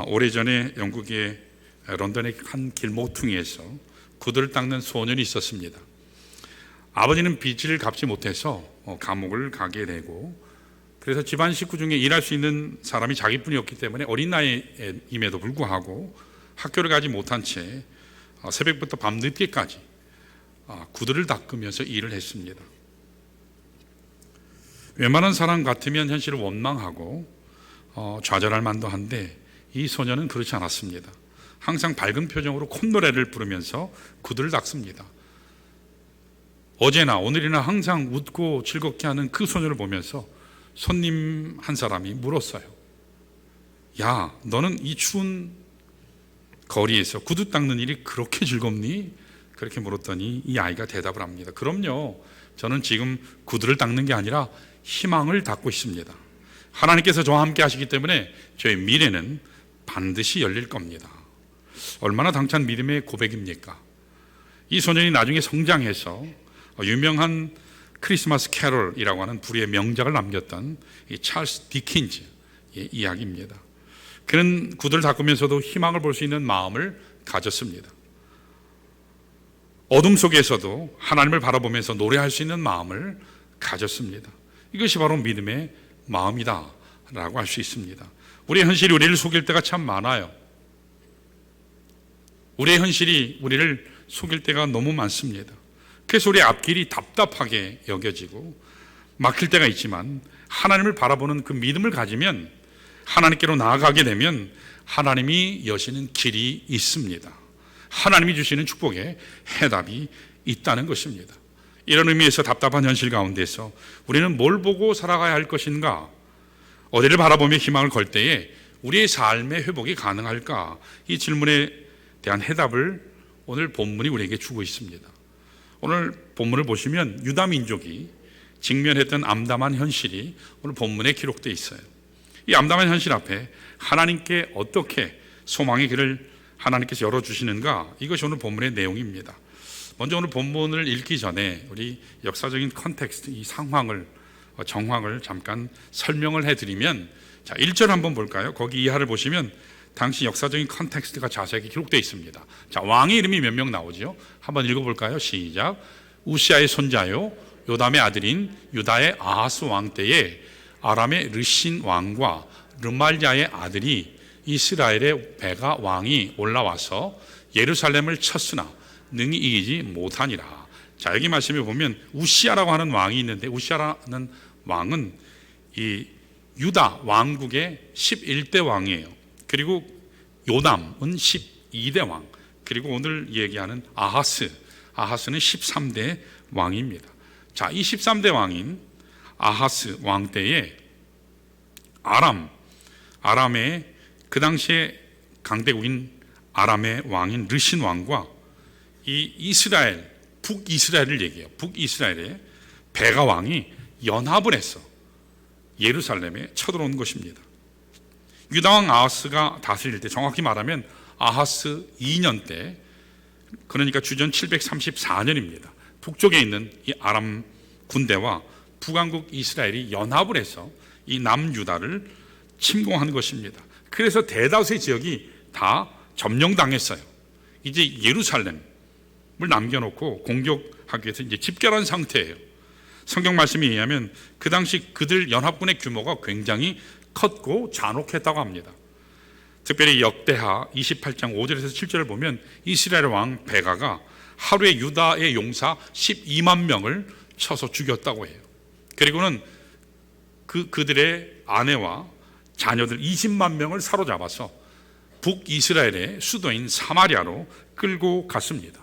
오래전에 영국의 런던의 한 길모퉁이에서 구두를 닦는 소년이 있었습니다. 아버지는 빚을 갚지 못해서 감옥을 가게 되고, 그래서 집안 식구 중에 일할 수 있는 사람이 자기뿐이었기 때문에 어린 나이임에도 불구하고 학교를 가지 못한 채 새벽부터 밤늦게까지 구두를 닦으면서 일을 했습니다. 웬만한 사람 같으면 현실을 원망하고 좌절할 만도 한데, 이 소년은 그렇지 않았습니다. 항상 밝은 표정으로 콧노래를 부르면서 구두를 닦습니다. 어제나 오늘이나 항상 웃고 즐겁게 하는 그 소년을 보면서 손님 한 사람이 물었어요. 야, 너는 이 추운 거리에서 구두 닦는 일이 그렇게 즐겁니? 그렇게 물었더니 이 아이가 대답을 합니다. 그럼요, 저는 지금 구두를 닦는 게 아니라 희망을 닦고 있습니다. 하나님께서 저와 함께 하시기 때문에 저의 미래는 반드시 열릴 겁니다. 얼마나 당찬 믿음의 고백입니까? 이 소년이 나중에 성장해서 유명한 크리스마스 캐롤이라고 하는 불후의 명작을 남겼던 이 찰스 디킨즈의 이야기입니다. 그는 구두를 닦으면서도 희망을 볼 수 있는 마음을 가졌습니다. 어둠 속에서도 하나님을 바라보면서 노래할 수 있는 마음을 가졌습니다. 이것이 바로 믿음의 마음이다 라고 할 수 있습니다. 우리의 현실이 우리를 속일 때가 참 많아요. 우리의 현실이 우리를 속일 때가 너무 많습니다. 그래서 우리의 앞길이 답답하게 여겨지고 막힐 때가 있지만, 하나님을 바라보는 그 믿음을 가지면, 하나님께로 나아가게 되면 하나님이 여시는 길이 있습니다. 하나님이 주시는 축복에 해답이 있다는 것입니다. 이런 의미에서 답답한 현실 가운데서 우리는 뭘 보고 살아가야 할 것인가? 어디를 바라보며 희망을 걸 때에 우리의 삶의 회복이 가능할까? 이 질문에 대한 해답을 오늘 본문이 우리에게 주고 있습니다. 오늘 본문을 보시면 유다 민족이 직면했던 암담한 현실이 오늘 본문에 기록되어 있어요. 이 암담한 현실 앞에 하나님께 어떻게 소망의 길을 하나님께서 열어주시는가? 이것이 오늘 본문의 내용입니다. 먼저 오늘 본문을 읽기 전에 우리 역사적인 컨텍스트, 이 상황을, 정황을 잠깐 설명을 해드리면, 자, 1절 한번 볼까요? 거기 이하를 보시면 당시 역사적인 컨텍스트가 자세하게 기록되어 있습니다. 자, 왕의 이름이 몇 명 나오죠? 한번 읽어볼까요? 시작. 우시아의 손자요 요담의 아들인 유다의 아하스 왕 때에 아람의 르신 왕과 르말야의 아들이 이스라엘의 베가 왕이 올라와서 예루살렘을 쳤으나 능히 이기지 못하니라. 자, 여기 말씀에 보면 우시아라고 하는 왕이 있는데, 우시아라는 왕은 이 유다 왕국의 11대 왕이에요. 그리고 요담은 12대 왕, 그리고 오늘 얘기하는 아하스는 13대 왕입니다. 자, 이 13대 왕인 아하스 왕 때에 아람의 그 당시에 강대국인 아람의 왕인 르신 왕과 이 이스라엘, 북이스라엘을 얘기해요. 북이스라엘의 베가 왕이 연합을 해서 예루살렘에 쳐들어온 것입니다. 유다왕 아하스가 다스릴 때, 정확히 말하면 아하스 2년 때, 그러니까 주전 734년입니다. 북쪽에 있는 이 아람 군대와 북왕국 이스라엘이 연합을 해서 이 남유다를 침공한 것입니다. 그래서 대다수의 지역이 다 점령당했어요. 이제 예루살렘을 남겨놓고 공격하기 위해서 이제 집결한 상태예요. 성경 말씀에 의하면 그 당시 그들 연합군의 규모가 굉장히 컸고 잔혹했다고 합니다. 특별히 역대하 28장 5절에서 7절을 보면 이스라엘 왕 베가가 하루에 유다의 용사 12만 명을 쳐서 죽였다고 해요. 그리고는 그들의 아내와 자녀들 20만 명을 사로잡아서 북이스라엘의 수도인 사마리아로 끌고 갔습니다.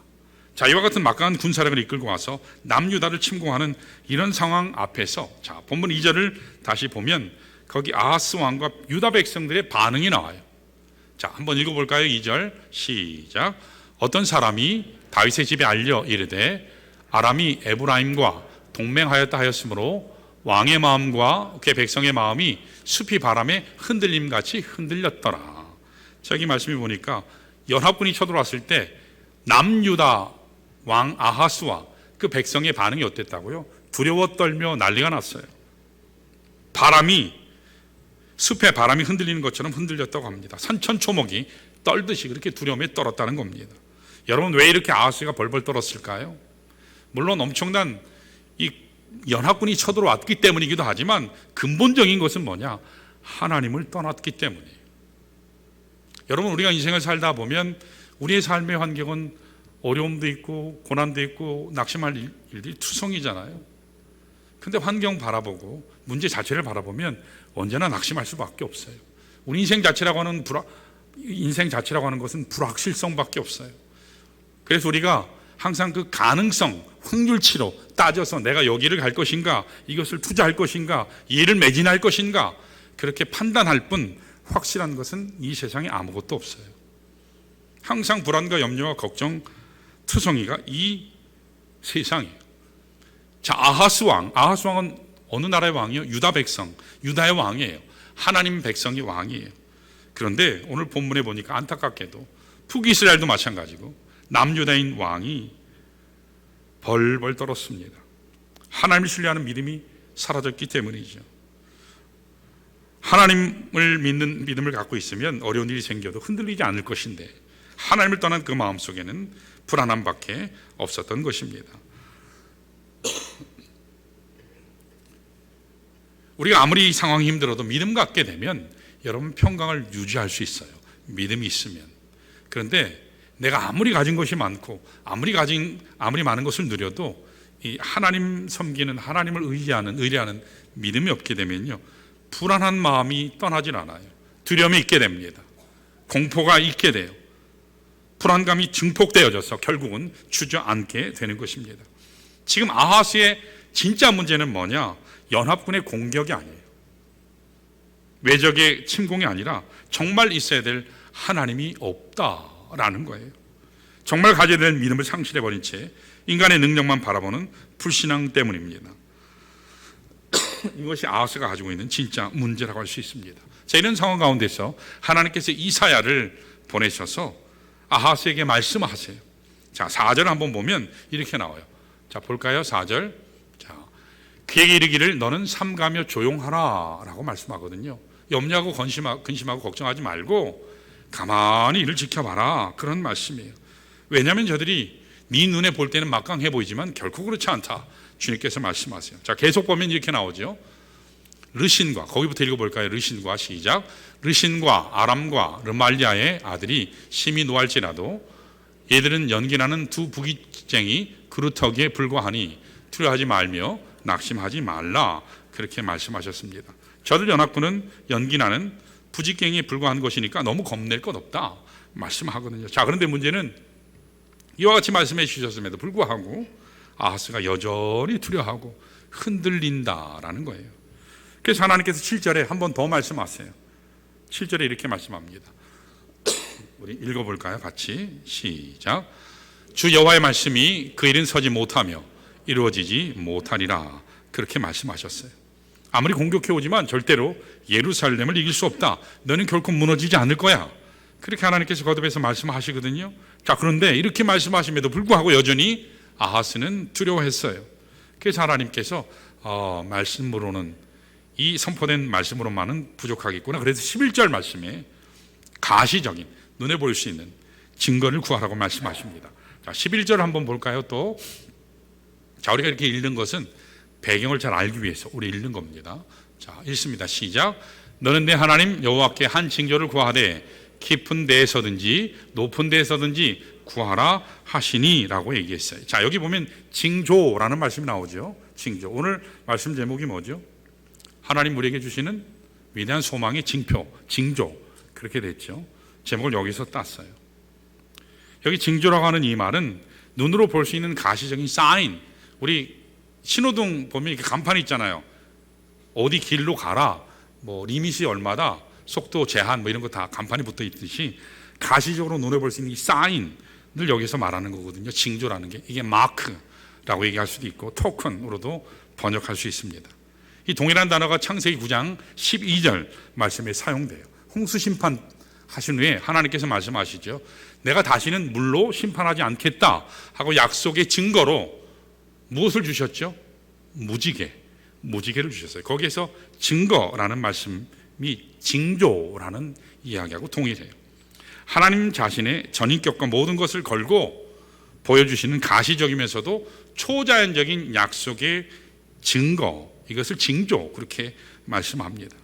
자, 이와 같은 막강한 군사력을 이끌고 와서 남유다를 침공하는 이런 상황 앞에서, 자, 본문 2절을 다시 보면 거기 아하스 왕과 유다 백성들의 반응이 나와요. 자, 한번 읽어볼까요? 2절 시작. 어떤 사람이 다윗의 집에 알려 이르되 아람이 에브라임과 동맹하였다 하였으므로 왕의 마음과 그 백성의 마음이 숲이 바람에 흔들림같이 흔들렸더라. 자, 여기 말씀해 보니까 연합군이 쳐들어왔을 때 남유다 왕 아하스와 그 백성의 반응이 어땠다고요? 두려워 떨며 난리가 났어요. 바람이 숲에 바람이 흔들리는 것처럼 흔들렸다고 합니다. 산천초목이 떨듯이 그렇게 두려움에 떨었다는 겁니다. 여러분, 왜 이렇게 아하스가 벌벌 떨었을까요? 물론 엄청난 이 연합군이 쳐들어왔기 때문이기도 하지만 근본적인 것은 뭐냐? 하나님을 떠났기 때문이에요. 여러분, 우리가 인생을 살다 보면 우리의 삶의 환경은 어려움도 있고 고난도 있고 낙심할 일들이 투성이잖아요. 근데 환경 바라보고 문제 자체를 바라보면 언제나 낙심할 수밖에 없어요. 우리 인생 자체라고 하는 것은 불확실성밖에 없어요. 그래서 우리가 항상 그 가능성, 확률치로 따져서 내가 여기를 갈 것인가, 이것을 투자할 것인가, 얘를 매진할 것인가, 그렇게 판단할 뿐 확실한 것은 이 세상에 아무것도 없어요. 항상 불안과 염려와 걱정, 투성이가 이 세상이에요. 자, 아하스 왕은 어느 나라의 왕이요? 유다 백성, 유다의 왕이에요. 하나님 백성의 왕이에요. 그런데 오늘 본문에 보니까 안타깝게도 북이스라엘도 마찬가지고 남유다인 왕이 벌벌 떨었습니다. 하나님을 신뢰하는 믿음이 사라졌기 때문이죠. 하나님을 믿는 믿음을 갖고 있으면 어려운 일이 생겨도 흔들리지 않을 것인데 하나님을 떠난 그 마음속에는 불안함밖에 없었던 것입니다. 우리가 아무리 상황이 힘들어도 믿음 갖게 되면 여러분 평강을 유지할 수 있어요. 믿음이 있으면. 그런데 내가 아무리 가진 것이 많고 아무리 많은 것을 누려도 이 하나님 섬기는, 하나님을 의뢰하는 믿음이 없게 되면요, 불안한 마음이 떠나질 않아요. 두려움이 있게 됩니다. 공포가 있게 돼요. 불안감이 증폭되어져서 결국은 주저앉게 되는 것입니다. 지금 아하스의 진짜 문제는 뭐냐? 연합군의 공격이 아니에요. 외적의 침공이 아니라 정말 있어야 될 하나님이 없다라는 거예요. 정말 가져야 될 믿음을 상실해버린 채 인간의 능력만 바라보는 불신앙 때문입니다. 이것이 아하스가 가지고 있는 진짜 문제라고 할 수 있습니다. 자, 이런 상황 가운데서 하나님께서 이사야를 보내셔서 아하스에게 말씀하세요. 자, 4절 한번 보면 이렇게 나와요. 자, 볼까요? 4절. 자, 그에게 이르기를 너는 삼가며 조용하라 라고 말씀하거든요. 염려하고 근심하고 걱정하지 말고 가만히 이를 지켜봐라, 그런 말씀이에요. 왜냐하면 저들이 네 눈에 볼 때는 막강해 보이지만 결코 그렇지 않다, 주님께서 말씀하세요. 자, 계속 보면 이렇게 나오죠. 르신과, 거기부터 읽어볼까요? 르신과, 시작. 르신과 아람과 르말리아의 아들이 심히 노할지라도 얘들은 연기나는 두 부귀쟁이 그루터기에 불과하니 두려워하지 말며 낙심하지 말라, 그렇게 말씀하셨습니다. 저들 연합군은 연기나는 부직갱이에 불과한 것이니까 너무 겁낼 것 없다 말씀하거든요. 자, 그런데 문제는 이와 같이 말씀해 주셨음에도 불구하고 아하스가 여전히 두려워하고 흔들린다라는 거예요. 그래서 하나님께서 7절에 한 번 더 말씀하세요. 7절에 이렇게 말씀합니다. 우리 읽어볼까요? 같이 시작. 주 여호와의 말씀이 그 일은 서지 못하며 이루어지지 못하리라, 그렇게 말씀하셨어요. 아무리 공격해 오지만 절대로 예루살렘을 이길 수 없다, 너는 결코 무너지지 않을 거야, 그렇게 하나님께서 거듭해서 말씀하시거든요. 자, 그런데 이렇게 말씀하심에도 불구하고 여전히 아하스는 두려워했어요. 그래서 하나님께서 말씀으로는, 이 선포된 말씀으로만은 부족하겠구나, 그래서 11절 말씀에 가시적인 눈에 보일 수 있는 증거를 구하라고 말씀하십니다. 자, 11절 한번 볼까요? 또, 자, 우리가 이렇게 읽는 것은 배경을 잘 알기 위해서 우리 읽는 겁니다. 자, 읽습니다. 시작. 너는 내 하나님 여호와께 한 징조를 구하되 깊은 데에서든지 높은 데에서든지 구하라 하시니 라고 얘기했어요. 자, 여기 보면 징조라는 말씀이 나오죠. 징조. 오늘 말씀 제목이 뭐죠? 하나님 우리에게 주시는 위대한 소망의 징표, 징조, 그렇게 됐죠. 제목을 여기서 땄어요. 여기 징조라고 하는 이 말은 눈으로 볼 수 있는 가시적인 사인, 우리 신호등 보면 이렇게 간판이 있잖아요. 어디 길로 가라, 뭐 리밋이 얼마다, 속도 제한, 뭐 이런 거 다 간판이 붙어 있듯이 가시적으로 눈에 볼 수 있는 이 사인을 여기서 말하는 거거든요. 징조라는 게, 이게 마크라고 얘기할 수도 있고 토큰으로도 번역할 수 있습니다. 이 동일한 단어가 창세기 9장 12절 말씀에 사용돼요. 홍수 심판 하신 후에 하나님께서 말씀하시죠. 내가 다시는 물로 심판하지 않겠다 하고 약속의 증거로 무엇을 주셨죠? 무지개를 주셨어요. 거기에서 증거라는 말씀이 징조라는 이야기하고 동일해요. 하나님 자신의 전인격과 모든 것을 걸고 보여주시는 가시적이면서도 초자연적인 약속의 증거, 이것을 징조, 그렇게 말씀합니다.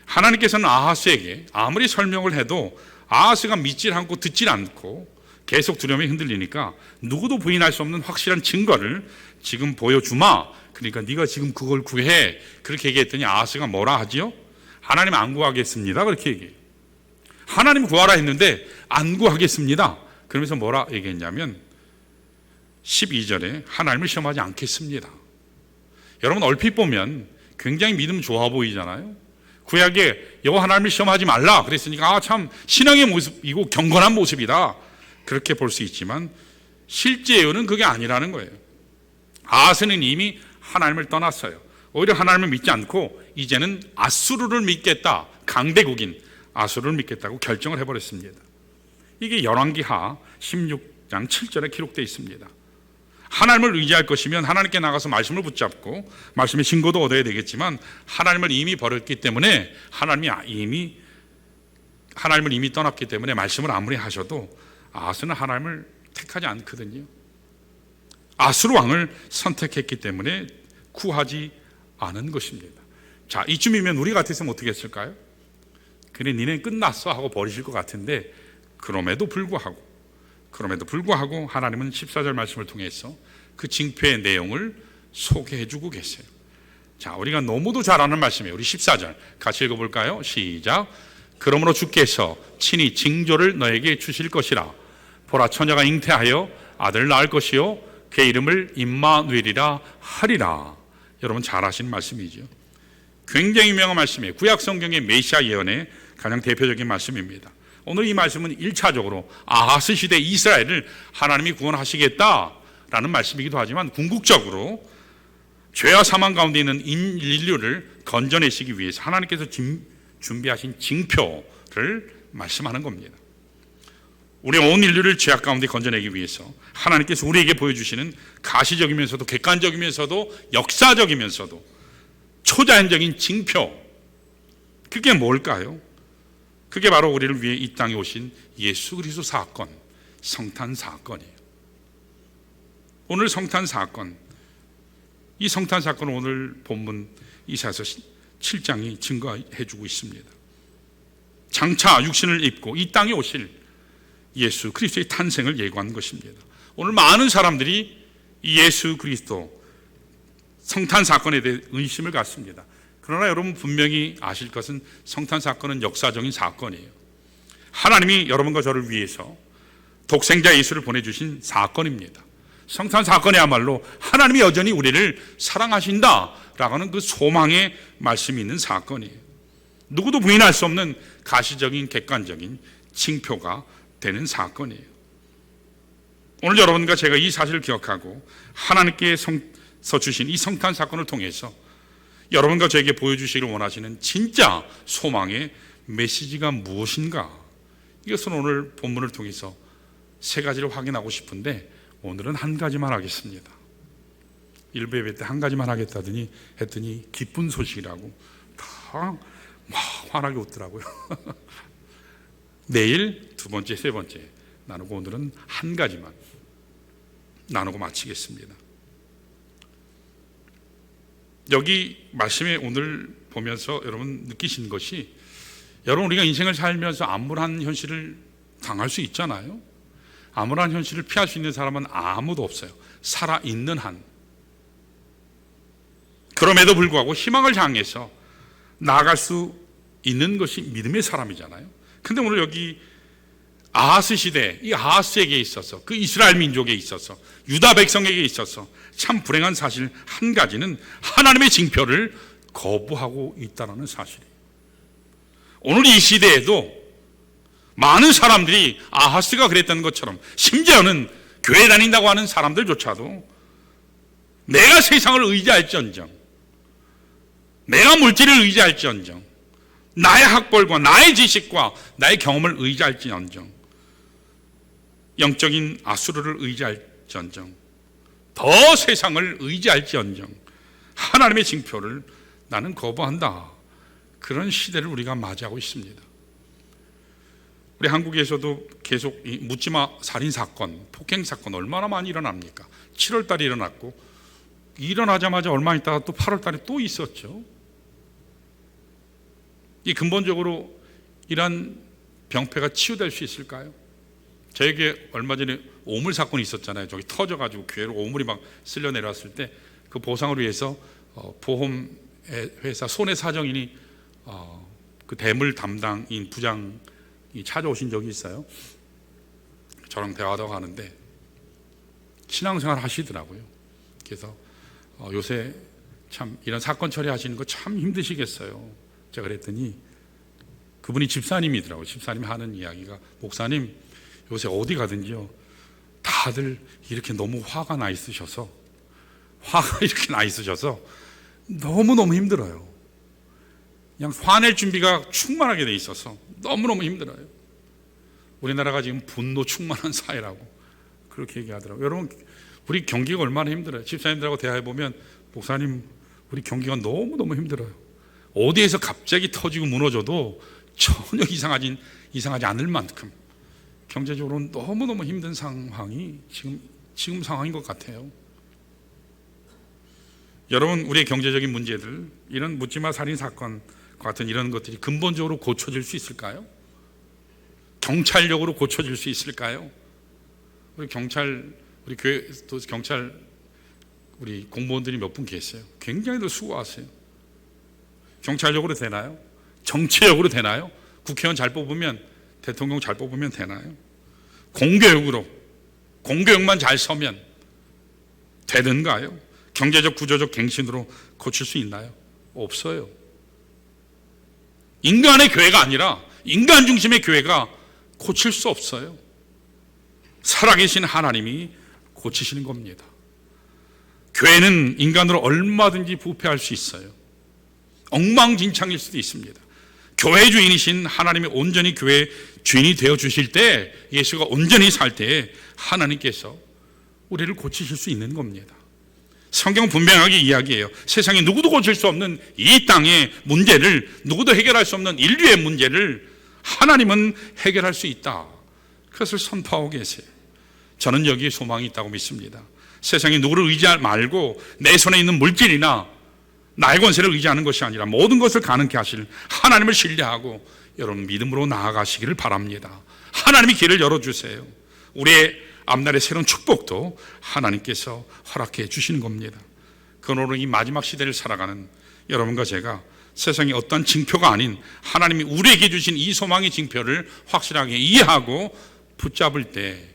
하나님께서는 아하스에게 아무리 설명을 해도 아하스가 믿질 않고 듣질 않고 계속 두려움에 흔들리니까 누구도 부인할 수 없는 확실한 증거를 지금 보여주마. 그러니까 네가 지금 그걸 구해. 그렇게 얘기했더니 아하스가 뭐라 하지요? 하나님 안 구하겠습니다. 그렇게 얘기해요. 하나님 구하라 했는데 안 구하겠습니다. 그러면서 뭐라 얘기했냐면 12절에 하나님을 시험하지 않겠습니다. 여러분 얼핏 보면 굉장히 믿음 좋아 보이잖아요. 구약에 여호와 하나님을 시험하지 말라 그랬으니까 참 신앙의 모습이고 경건한 모습이다, 그렇게 볼 수 있지만 실제로는 그게 아니라는 거예요. 아하스는 이미 하나님을 떠났어요. 오히려 하나님을 믿지 않고 이제는 아수르를 믿겠다, 강대국인 아수르를 믿겠다고 결정을 해버렸습니다. 이게 열왕기하 16장 7절에 기록되어 있습니다. 하나님을 의지할 것이면 하나님께 나가서 말씀을 붙잡고 말씀의 신고도 얻어야 되겠지만 하나님을 이미 버렸기 때문에 하나님을 이미 떠났기 때문에 말씀을 아무리 하셔도 아하스는 하나님을 택하지 않거든요. 아수르 왕을 선택했기 때문에 구하지 않은 것입니다. 자, 이쯤이면 우리 같았으면 어떻게 했을까요? 그래 니네 끝났어 하고 버리실 것 같은데 그럼에도 불구하고 하나님은 14절 말씀을 통해서 그 징표의 내용을 소개해 주고 계세요. 자, 우리가 너무도 잘 아는 말씀이에요. 우리 14절 같이 읽어볼까요? 시작. 그러므로 주께서 친히 징조를 너에게 주실 것이라. 보라, 처녀가 잉태하여 아들을 낳을 것이요 그의 이름을 임마누엘이라 하리라. 여러분 잘 아시는 말씀이죠. 굉장히 유명한 말씀이에요. 구약 성경의 메시아 예언의 가장 대표적인 말씀입니다. 오늘 이 말씀은 1차적으로 아하스 시대 이스라엘을 하나님이 구원하시겠다라는 말씀이기도 하지만 궁극적으로 죄와 사망 가운데 있는 인류를 건져내시기 위해서 하나님께서 준비하신 징표를 말씀하는 겁니다. 우리 온 인류를 죄악 가운데 건져내기 위해서 하나님께서 우리에게 보여주시는 가시적이면서도 객관적이면서도 역사적이면서도 초자연적인 징표, 그게 뭘까요? 그게 바로 우리를 위해 이 땅에 오신 예수 그리스도 사건, 성탄 사건이에요. 오늘 성탄 사건, 이 성탄 사건은 오늘 본문 이사야서 7장이 증거해 주고 있습니다. 장차 육신을 입고 이 땅에 오실 예수 그리스도의 탄생을 예고한 것입니다. 오늘 많은 사람들이 이 예수 그리스도 성탄 사건에 대해 의심을 갖습니다. 그러나 여러분 분명히 아실 것은 성탄 사건은 역사적인 사건이에요. 하나님이 여러분과 저를 위해서 독생자 예수를 보내주신 사건입니다. 성탄 사건이야말로 하나님이 여전히 우리를 사랑하신다라고 하는 그 소망의 말씀이 있는 사건이에요. 누구도 부인할 수 없는 가시적인 객관적인 징표가 되는 사건이에요. 오늘 여러분과 제가 이 사실을 기억하고 하나님께서 주신 이 성탄 사건을 통해서 여러분과 저에게 보여주시기를 원하시는 진짜 소망의 메시지가 무엇인가, 이것은 오늘 본문을 통해서 세 가지를 확인하고 싶은데 오늘은 한 가지만 하겠습니다. 일부 예배 때 한 가지만 하겠다더니 했더니 기쁜 소식이라고 다 막 환하게 웃더라고요. 내일 두 번째, 세 번째 나누고 오늘은 한 가지만 나누고 마치겠습니다. 여기 말씀에 오늘 보면서 여러분 느끼신 것이, 여러분 우리가 인생을 살면서 암울한 현실을 당할 수 있잖아요. 암울한 현실을 피할 수 있는 사람은 아무도 없어요. 살아있는 한. 그럼에도 불구하고 희망을 향해서 나아갈 수 있는 것이 믿음의 사람이잖아요. 근데 오늘 여기 아하스 시대, 이 아하스에게 있어서, 그 이스라엘 민족에 있어서, 유다 백성에게 있어서 참 불행한 사실 한 가지는 하나님의 징표를 거부하고 있다는 사실이에요. 오늘 이 시대에도 많은 사람들이 아하스가 그랬다는 것처럼, 심지어는 교회 다닌다고 하는 사람들조차도 내가 세상을 의지할지언정, 내가 물질을 의지할지언정, 나의 학벌과 나의 지식과 나의 경험을 의지할지언정, 영적인 아수르를 의지할지언정, 더 세상을 의지할지언정 하나님의 징표를 나는 거부한다, 그런 시대를 우리가 맞이하고 있습니다. 우리 한국에서도 계속 이 묻지마 살인 사건, 폭행 사건 얼마나 많이 일어납니까? 7월 달에 일어났고 일어나자마자 얼마 있다가 또 8월 달에 또 있었죠. 이 근본적으로 이러한 병폐가 치유될 수 있을까요? 저에게 얼마 전에 오물 사건이 있었잖아요. 저기 터져가지고 교회로 오물이 막 쓸려 내려왔을 때 그 보상을 위해서 보험 회사 손해사정인이 그 대물 담당인 부장이 찾아오신 적이 있어요. 저랑 대화도 하는데 신앙생활 하시더라고요. 그래서 요새 참 이런 사건 처리하시는 거 참 힘드시겠어요. 제가 그랬더니 그분이 집사님이더라고요. 집사님이 하는 이야기가, 목사님 요새 어디 가든지요 다들 이렇게 너무 화가 나 있으셔서 너무너무 힘들어요. 그냥 화낼 준비가 충만하게 돼 있어서 너무너무 힘들어요. 우리나라가 지금 분노 충만한 사회라고 그렇게 얘기하더라고요. 여러분, 우리 경기가 얼마나 힘들어요. 집사님들하고 대화해보면 목사님 우리 경기가 너무너무 힘들어요. 어디에서 갑자기 터지고 무너져도 전혀 이상하지 않을 만큼 경제적으로 너무너무 힘든 상황이 지금 상황인 것 같아요. 여러분, 우리의 경제적인 문제들, 이런 묻지마 살인 사건 같은 이런 것들이 근본적으로 고쳐질 수 있을까요? 경찰력으로 고쳐질 수 있을까요? 우리 교회 또 경찰 우리 공무원들이 몇 분 계세요. 굉장히들 수고하세요. 경찰력으로 되나요? 정치력으로 되나요? 국회의원 잘 뽑으면, 대통령 잘 뽑으면 되나요? 공교육만 잘 서면 되는가요? 경제적 구조적 갱신으로 고칠 수 있나요? 없어요. 인간의 교회가 아니라 인간 중심의 교회가 고칠 수 없어요. 살아계신 하나님이 고치시는 겁니다. 교회는 인간으로 얼마든지 부패할 수 있어요. 엉망진창일 수도 있습니다. 교회 주인이신 하나님이 온전히 교회 주인이 되어 주실 때, 예수가 온전히 살 때 하나님께서 우리를 고치실 수 있는 겁니다. 성경은 분명하게 이야기해요. 세상에 누구도 고칠 수 없는 이 땅의 문제를, 누구도 해결할 수 없는 인류의 문제를 하나님은 해결할 수 있다. 그것을 선포하고 계세요. 저는 여기에 소망이 있다고 믿습니다. 세상에 누구를 의지하지 말고 내 손에 있는 물질이나 나의 권세를 의지하는 것이 아니라 모든 것을 가능케 하실 하나님을 신뢰하고 여러분 믿음으로 나아가시기를 바랍니다. 하나님이 길을 열어주세요. 우리의 앞날의 새로운 축복도 하나님께서 허락해 주시는 겁니다. 그러므로 이 마지막 시대를 살아가는 여러분과 제가 세상에 어떤 징표가 아닌 하나님이 우리에게 주신 이 소망의 징표를 확실하게 이해하고 붙잡을 때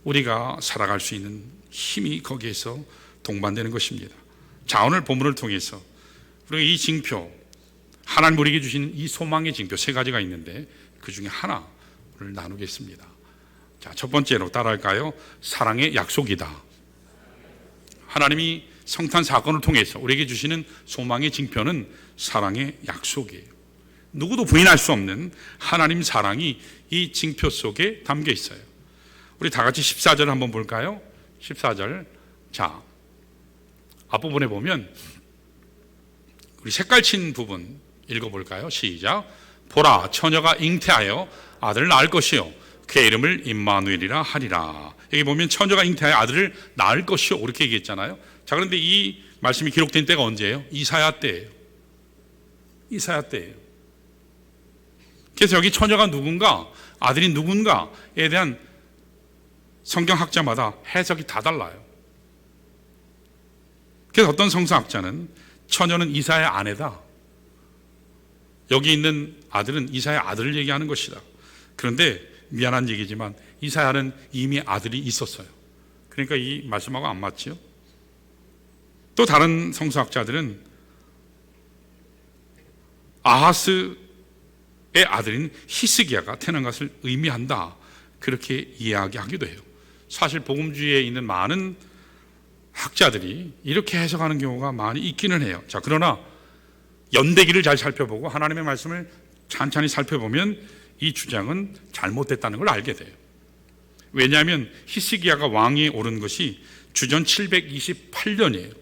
우리가 살아갈 수 있는 힘이 거기에서 동반되는 것입니다. 자, 오늘 본문을 통해서 우리가 이 징표, 하나님 우리에게 주신 이 소망의 징표 세 가지가 있는데 그 중에 하나를 나누겠습니다. 자, 첫 번째로 따라할까요? 사랑의 약속이다. 하나님이 성탄 사건을 통해서 우리에게 주시는 소망의 징표는 사랑의 약속이에요. 누구도 부인할 수 없는 하나님 사랑이 이 징표 속에 담겨 있어요. 우리 다 같이 14절 한번 볼까요? 14절. 자, 앞부분에 보면 우리 색깔 친 부분 읽어볼까요? 시작. 보라, 처녀가 잉태하여 아들을 낳을 것이요 그의 이름을 임마누엘이라 하리라. 여기 보면 처녀가 잉태하여 아들을 낳을 것이요 이렇게 얘기했잖아요. 자, 그런데 이 말씀이 기록된 때가 언제예요? 이사야 때예요. 이사야 때예요. 그래서 여기 처녀가 누군가, 아들이 누군가에 대한 성경학자마다 해석이 다 달라요. 그래서 어떤 성서학자는 처녀는 이사야의 아내다, 여기 있는 아들은 이사야의 아들을 얘기하는 것이다. 그런데 미안한 얘기지만 이사야는 이미 아들이 있었어요. 그러니까 이 말씀하고 안 맞지요. 또 다른 성서학자들은 아하스의 아들인 히스기야가 태어난 것을 의미한다, 그렇게 이야기하기도 해요. 사실 복음주의에 있는 많은 학자들이 이렇게 해석하는 경우가 많이 있기는 해요. 자, 그러나 연대기를 잘 살펴보고 하나님의 말씀을 찬찬히 살펴보면 이 주장은 잘못됐다는 걸 알게 돼요. 왜냐하면 히스기야가 왕위에 오른 것이 주전 728년이에요.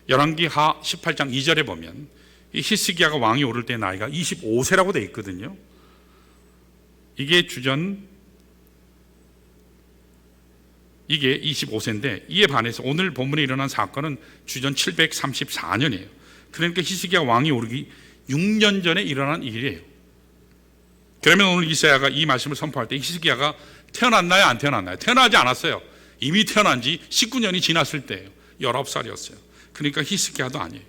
열왕기하 18장 2절에 보면 이 히스기야가 왕이 오를 때 나이가 25세라고 되어 있거든요. 이게 25세인데 이에 반해서 오늘 본문에 일어난 사건은 주전 734년이에요. 그러니까 히스기야 왕이 오르기 6년 전에 일어난 일이에요. 그러면 오늘 이사야가 이 말씀을 선포할 때 히스기야가 태어났나요? 안 태어났나요? 태어나지 않았어요. 이미 태어난 지 19년이 지났을 때예요. 19살이었어요. 그러니까 히스기야도 아니에요.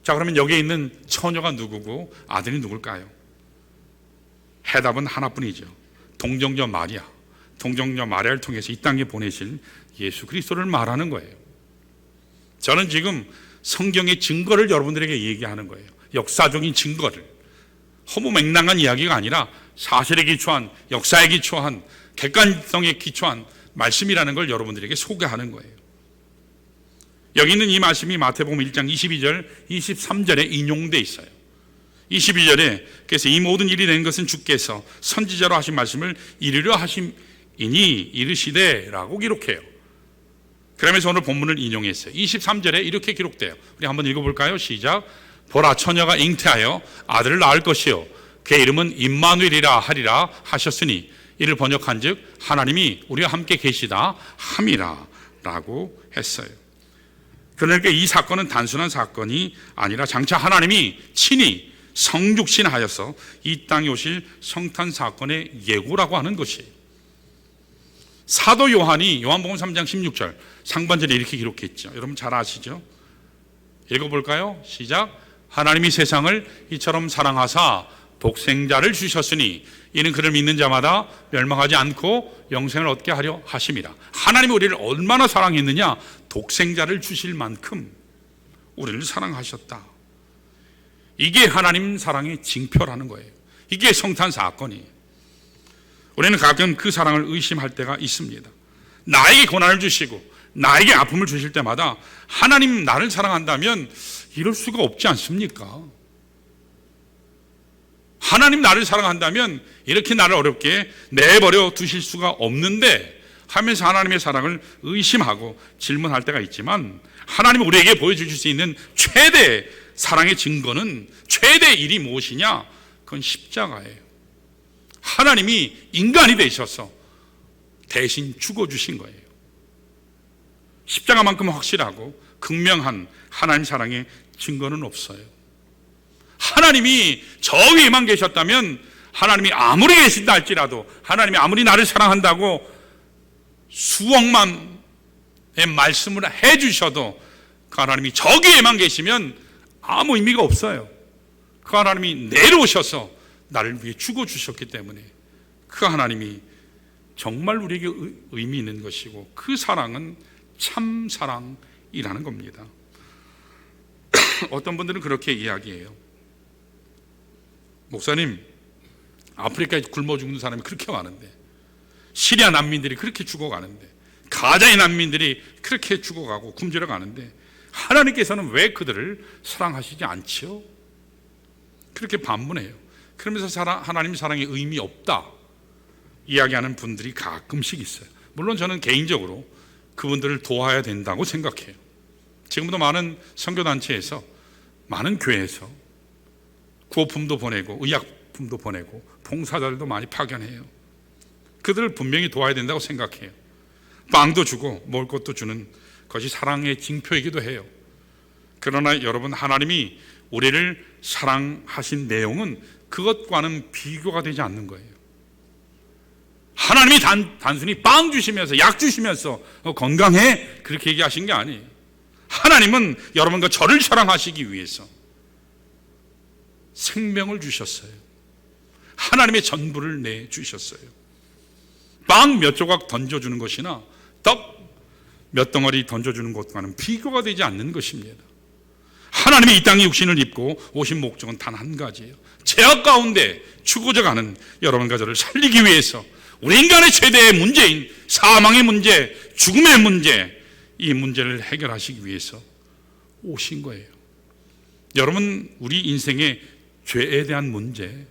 자, 그러면 여기에 있는 처녀가 누구고 아들이 누굴까요? 해답은 하나뿐이죠. 동정녀 마리아. 동정녀 마리아를 통해서 이 땅에 보내실 예수 그리스도를 말하는 거예요. 저는 지금 성경의 증거를 여러분들에게 얘기하는 거예요. 역사적인 증거를. 허무맹랑한 이야기가 아니라 사실에 기초한, 역사에 기초한, 객관성에 기초한 말씀이라는 걸 여러분들에게 소개하는 거예요. 여기 있는 이 말씀이 마태복음 1장 22절, 23절에 인용되어 있어요. 22절에 그래서 이 모든 일이 된 것은 주께서 선지자로 하신 말씀을 이루려 하심이니 이르시되 라고 기록해요. 그러면서 오늘 본문을 인용했어요. 23절에 이렇게 기록돼요. 우리 한번 읽어볼까요? 시작. 보라, 처녀가 잉태하여 아들을 낳을 것이요 그의 이름은 임마누엘이라 하리라 하셨으니 이를 번역한 즉 하나님이 우리와 함께 계시다 함이라 라고 했어요. 그러니까 이 사건은 단순한 사건이 아니라 장차 하나님이 친히 성육신하여서 이 땅에 오실 성탄 사건의 예고라고 하는 것이에요. 사도 요한이 요한복음 3장 16절 상반절에 이렇게 기록했죠. 여러분 잘 아시죠? 읽어볼까요? 시작. 하나님이 세상을 이처럼 사랑하사 독생자를 주셨으니 이는 그를 믿는 자마다 멸망하지 않고 영생을 얻게 하려 하심이라. 하나님이 우리를 얼마나 사랑했느냐? 독생자를 주실 만큼 우리를 사랑하셨다. 이게 하나님 사랑의 징표라는 거예요. 이게 성탄 사건이에요. 우리는 가끔 그 사랑을 의심할 때가 있습니다. 나에게 고난을 주시고 나에게 아픔을 주실 때마다 하나님 나를 사랑한다면 이럴 수가 없지 않습니까? 하나님 나를 사랑한다면 이렇게 나를 어렵게 내버려 두실 수가 없는데 하면서 하나님의 사랑을 의심하고 질문할 때가 있지만 하나님이 우리에게 보여주실 수 있는 최대 사랑의 증거는 최대 일이 무엇이냐? 그건 십자가예요. 하나님이 인간이 되셔서 대신 죽어주신 거예요. 십자가만큼 확실하고 극명한 하나님 사랑의 증거는 없어요. 하나님이 저 위에만 계셨다면 하나님이 아무리 계신다 할지라도 하나님이 아무리 나를 사랑한다고 수억만의 말씀을 해주셔도 그 하나님이 저 위에만 계시면 아무 의미가 없어요. 그 하나님이 내려오셔서 나를 위해 죽어주셨기 때문에 그 하나님이 정말 우리에게 의미 있는 것이고 그 사랑은 참 사랑이라는 겁니다. 어떤 분들은 그렇게 이야기해요. 목사님, 아프리카에 굶어 죽는 사람이 그렇게 많은데, 시리아 난민들이 그렇게 죽어가는데, 가자의 난민들이 그렇게 죽어가고 굶주려 가는데 하나님께서는 왜 그들을 사랑하시지 않지요? 그렇게 반문해요. 그러면서 하나님 사랑에 의미 없다 이야기하는 분들이 가끔씩 있어요. 물론 저는 개인적으로 그분들을 도와야 된다고 생각해요. 지금도 많은 선교단체에서, 많은 교회에서 구호품도 보내고 의약품도 보내고 봉사자들도 많이 파견해요. 그들을 분명히 도와야 된다고 생각해요. 빵도 주고 먹을 것도 주는 것이 사랑의 징표이기도 해요. 그러나 여러분, 하나님이 우리를 사랑하신 내용은 그것과는 비교가 되지 않는 거예요. 하나님이 단순히 빵 주시면서 약 주시면서 건강해 그렇게 얘기하신 게 아니에요. 하나님은 여러분과 저를 사랑하시기 위해서 생명을 주셨어요. 하나님의 전부를 내주셨어요. 빵 몇 조각 던져주는 것이나 떡 몇 덩어리 던져주는 것과는 비교가 되지 않는 것입니다. 하나님이 이 땅에 육신을 입고 오신 목적은 단 한 가지예요. 죄악 가운데 죽어져 가는 여러분과 저를 살리기 위해서 우리 인간의 최대의 문제인 사망의 문제, 죽음의 문제, 이 문제를 해결하시기 위해서 오신 거예요. 여러분, 우리 인생의 죄에 대한 문제,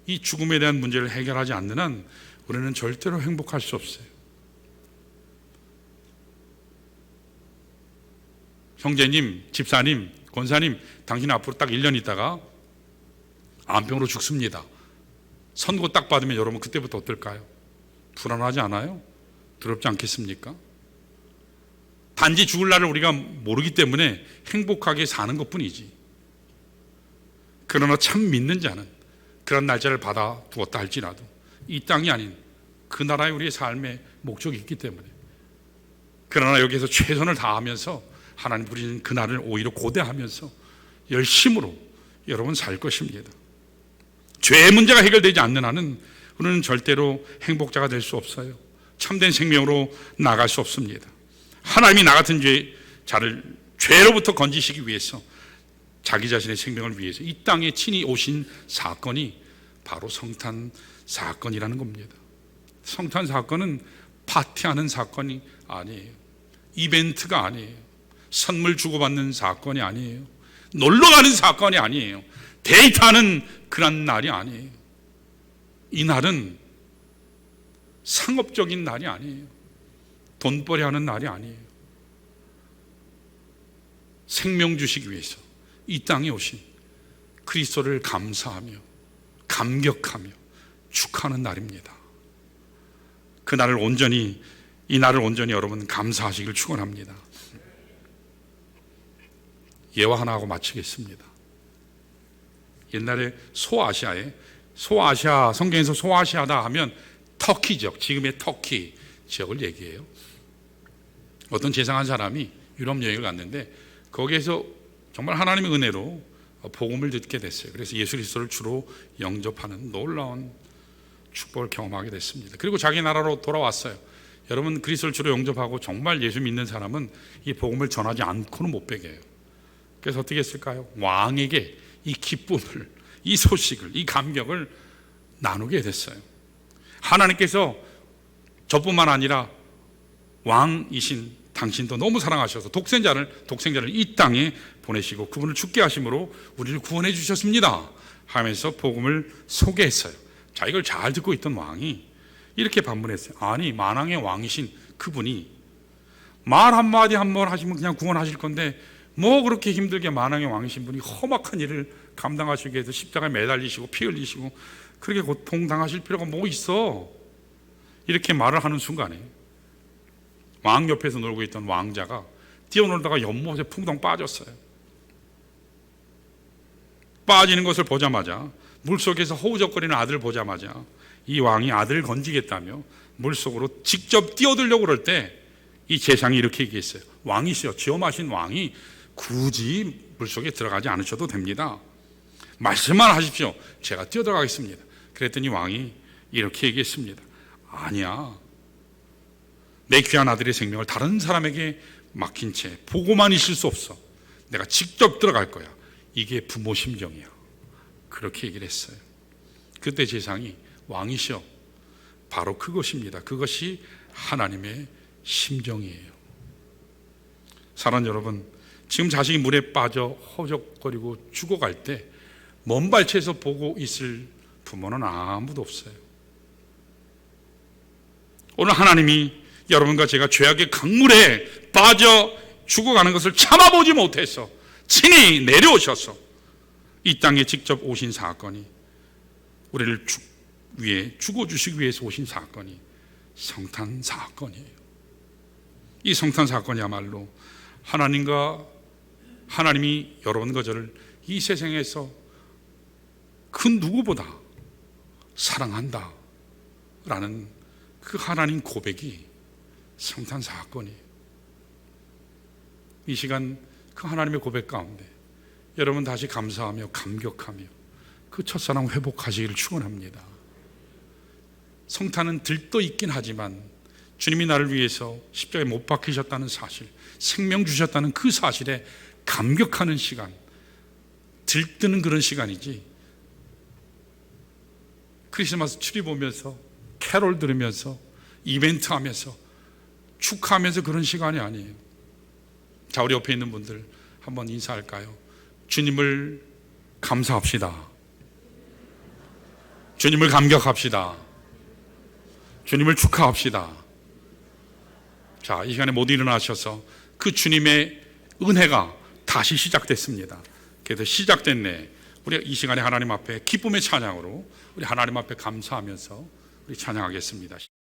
이 죽음에 대한 문제를 해결하지 않는 한 우리는 절대로 행복할 수 없어요. 형제님, 집사님, 권사님, 당신 앞으로 딱 1년 있다가 암병으로 죽습니다. 선고 딱 받으면 여러분 그때부터 어떨까요? 불안하지 않아요? 두렵지 않겠습니까? 단지 죽을 날을 우리가 모르기 때문에 행복하게 사는 것뿐이지. 그러나 참 믿는 자는 그런 날짜를 받아 두었다 할지라도 이 땅이 아닌 그 나라에 우리의 삶의 목적이 있기 때문에, 그러나 여기에서 최선을 다하면서 하나님 부르신 그날을 오히려 고대하면서 열심으로 여러분 살 것입니다. 죄의 문제가 해결되지 않는 한은 우리는 절대로 행복자가 될 수 없어요. 참된 생명으로 나갈 수 없습니다. 하나님이 나 같은 자를 죄로부터 건지시기 위해서 자기 자신의 생명을 위해서 이 땅에 친히 오신 사건이 바로 성탄 사건이라는 겁니다. 성탄 사건은 파티하는 사건이 아니에요. 이벤트가 아니에요. 선물 주고받는 사건이 아니에요. 놀러가는 사건이 아니에요. 데이트하는 그런 날이 아니에요. 이 날은 상업적인 날이 아니에요. 돈벌이 하는 날이 아니에요. 생명 주시기 위해서 이 땅에 오신 그리스도를 감사하며 감격하며 축하하는 날입니다. 이 날을 온전히 여러분 감사하시길 축원합니다. 예화 하나 하고 마치겠습니다. 옛날에 소아시아 성경에서 소아시아다 하면 터키 지역, 지금의 터키 지역을 얘기해요. 어떤 재상한 사람이 유럽 여행을 갔는데 거기에서 정말 하나님의 은혜로 복음을 듣게 됐어요. 그래서 예수 그리스도를 주로 영접하는 놀라운 축복을 경험하게 됐습니다. 그리고 자기 나라로 돌아왔어요. 여러분, 그리스도를 주로 영접하고 정말 예수 믿는 사람은 이 복음을 전하지 않고는 못 베겨요. 그래서 어떻게 했을까요? 왕에게 이 기쁨을, 이 소식을, 이 감격을 나누게 됐어요. 하나님께서 저뿐만 아니라 왕이신 당신도 너무 사랑하셔서 독생자를 이 땅에 보내시고 그분을 죽게 하심으로 우리를 구원해 주셨습니다 하면서 복음을 소개했어요. 자, 이걸 잘 듣고 있던 왕이 이렇게 반문했어요. 아니, 만왕의 왕이신 그분이 말 한마디 한번 하시면 그냥 구원하실 건데 뭐 그렇게 힘들게 만왕의 왕이신 분이 험악한 일을 감당하시기 위해서 십자가에 매달리시고 피 흘리시고 그렇게 고통당하실 필요가 뭐 있어? 이렇게 말을 하는 순간에 왕 옆에서 놀고 있던 왕자가 뛰어놀다가 연못에 풍덩 빠졌어요. 빠지는 것을 보자마자, 물속에서 허우적거리는 아들을 보자마자 이 왕이 아들을 건지겠다며 물속으로 직접 뛰어들려고 그럴 때 이 재상이 이렇게 얘기했어요. 왕이시여, 지엄하신 왕이 굳이 물속에 들어가지 않으셔도 됩니다. 말씀만 하십시오. 제가 뛰어들어가겠습니다. 그랬더니 왕이 이렇게 얘기했습니다. 아니야, 내 귀한 아들의 생명을 다른 사람에게 맡긴 채 보고만 있을 수 없어. 내가 직접 들어갈 거야. 이게 부모 심정이야. 그렇게 얘기를 했어요. 그때 재상이 왕이시여, 바로 그것입니다. 그것이 하나님의 심정이에요. 사랑하는 여러분, 지금 자식이 물에 빠져 허적거리고 죽어갈 때 먼 발치에서 보고 있을 부모는 아무도 없어요. 오늘 하나님이 여러분과 제가 죄악의 강물에 빠져 죽어가는 것을 참아보지 못해서 친히 내려오셔서 이 땅에 직접 오신 사건이, 우리를 죽어주시기 위해서 오신 사건이 성탄 사건이에요. 이 성탄 사건이야말로 하나님이 여러분과 저를 이 세상에서 그 누구보다 사랑한다 라는 그 하나님 고백이 성탄 사건이에요. 이 시간 그 하나님의 고백 가운데 여러분 다시 감사하며 감격하며 그 첫사랑 회복하시기를 축원합니다. 성탄은 들떠 있긴 하지만 주님이 나를 위해서 십자가에 못 박히셨다는 사실, 생명 주셨다는 그 사실에 감격하는 시간, 들뜨는 그런 시간이지, 크리스마스 트리 보면서 캐롤 들으면서 이벤트 하면서 축하하면서 그런 시간이 아니에요. 자, 우리 옆에 있는 분들 한번 인사할까요? 주님을 감사합시다. 주님을 감격합시다. 주님을 축하합시다. 자, 이 시간에 모두 일어나셔서 그 주님의 은혜가 다시 시작됐습니다. 그래서 시작된 내 우리 이 시간에 하나님 앞에 기쁨의 찬양으로 우리 하나님 앞에 감사하면서 우리 찬양하겠습니다.